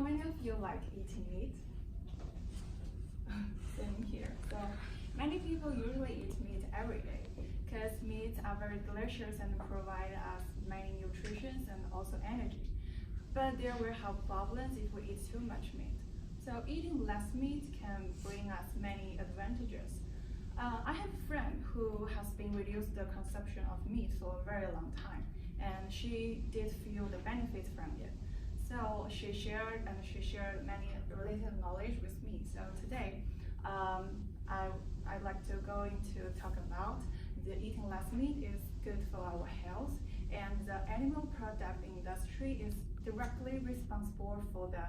many of you like eating meat? Same here. So many people usually eat meat every day because meats are very delicious and provide us many nutrition and also energy. But there will have problems if we eat too much meat. So eating less meat can bring us many advantages. I have a friend who has been reduced the consumption of meat for a very long time, and she did feel the benefits from it. So she shared many related knowledge with me. So today, I'd like to go into talk about the eating less meat is good for our health, and the animal product industry is directly responsible for the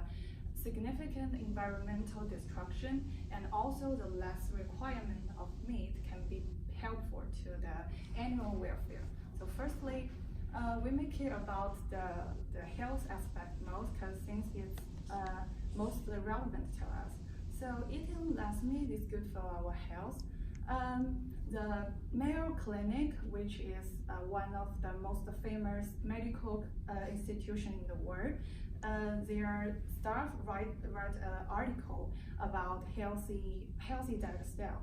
significant environmental destruction, and also the less requirement of meat can be helpful to the animal welfare. So firstly, we may care about the health aspect most because since it's most relevant to us. So eating less meat is good for our health. The Mayo Clinic, which is one of the most famous medical institution in the world, their staff write an article about healthy lifestyle.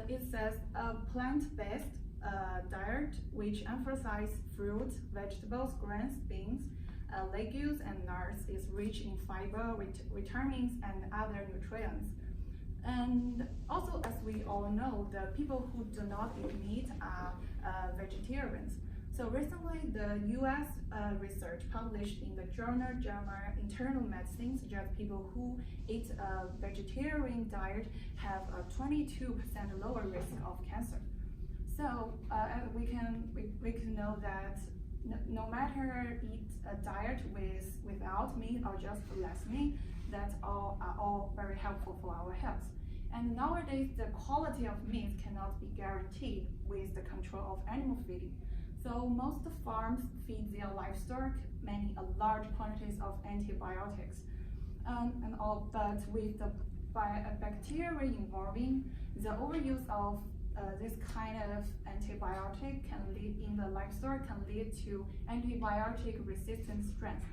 It says a plant-based diet which emphasizes fruits, vegetables, grains, beans, legumes, and nuts is rich in fiber, vitamins, and other nutrients. And also, as we all know, the people who do not eat meat are vegetarians. So recently, the U.S. Research published in the journal JAMA Internal Medicine suggests people who eat a vegetarian diet have a 22% lower risk of cancer. So we can know that no matter eat a diet without meat or just less meat, that are all very helpful for our health. And nowadays, the quality of meat cannot be guaranteed with the control of animal feeding. So most farms feed their livestock large quantities of antibiotics, but with the bacteria involving, the overuse of this kind of antibiotic in the livestock can lead to antibiotic resistant stress,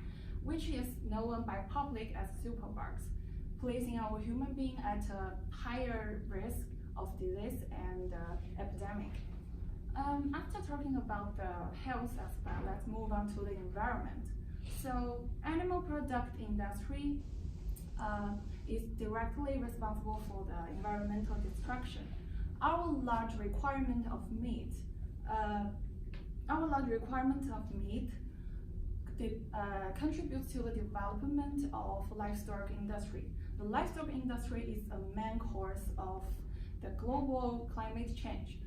which is known by public as superbugs, placing our human being at a higher risk of disease and epidemic. After talking about the health aspect, let's move on to the environment. So animal product industry is directly responsible for the environmental destruction. Our large requirement of meat contributes to the development of livestock industry. The livestock industry is a main cause of the global climate change.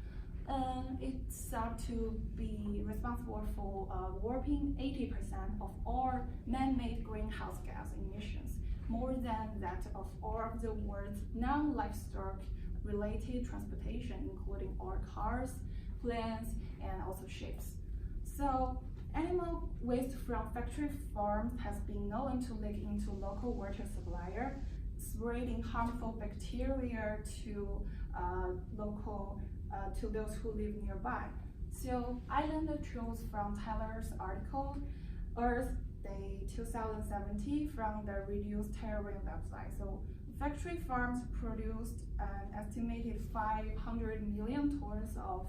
It's thought to be responsible for whopping 80% of all man-made greenhouse gas emissions, more than that of all of the world's non-livestock related transportation, including all cars, planes, and also ships. So animal waste from factory farms has been known to leak into local water supplier, spreading harmful bacteria to those who live nearby. So Island chose from Tyler's article, Earth Day 2017, from the Reduce Terroring website. So factory farms produced an estimated 500 million tons of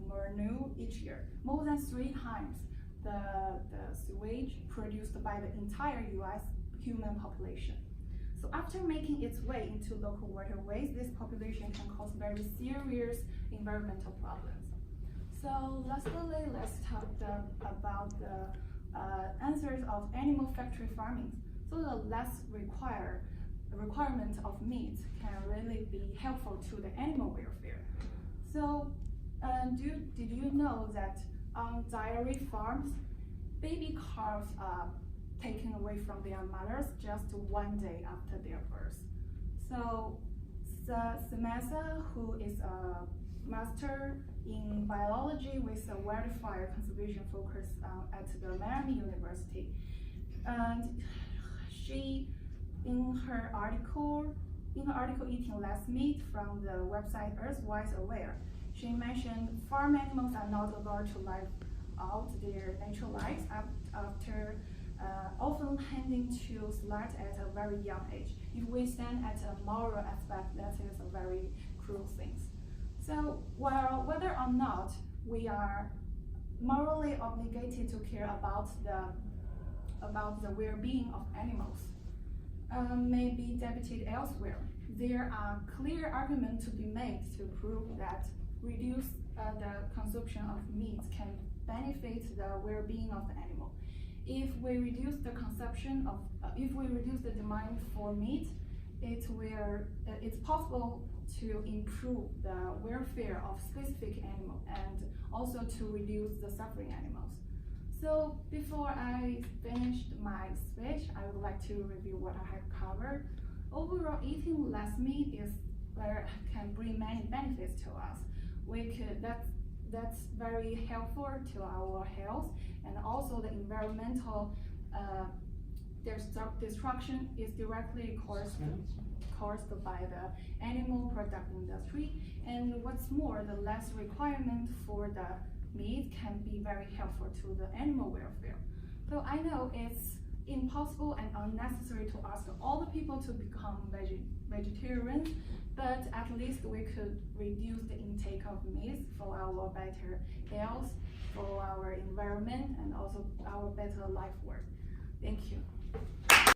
manure each year, more than 3 times the sewage produced by the entire US human population. So after making its way into local waterways, this population can cause very serious environmental problems. So lastly, let's talk about the answers of animal factory farming. So the less requirement of meat can really be helpful to the animal welfare. So did you know that on dairy farms, baby calves are taken away from their mothers just 1 day after their birth? So Samantha, who is a master in biology with a wildfire conservation focus at the Miami University, and she, in her article Eating Less Meat from the website Earthwise Aware, she mentioned farm animals are not allowed to live out their natural lives after often tending to select at a very young age. If we stand at a moral aspect, that is a very cruel thing. So whether or not we are morally obligated to care about the well-being of animals, may be debated elsewhere. There are clear arguments to be made to prove that reduce the consumption of meat can benefit the well-being of the animal. If we reduce the consumption of, if we reduce the demand for meat, it's possible to improve the welfare of specific animals and also to reduce the suffering animals. So before I finish my speech, I would like to review what I have covered. Overall, eating less meat can bring many benefits to us. That's very helpful to our health, and also the environmental destruction is directly caused by the animal product industry. And what's more, the less requirement for the meat can be very helpful to the animal welfare. So I know it's impossible and unnecessary to ask all the people to become vegetarians, but at least we could reduce the intake of meat for our better health, for our environment, and also our better life work. Thank you.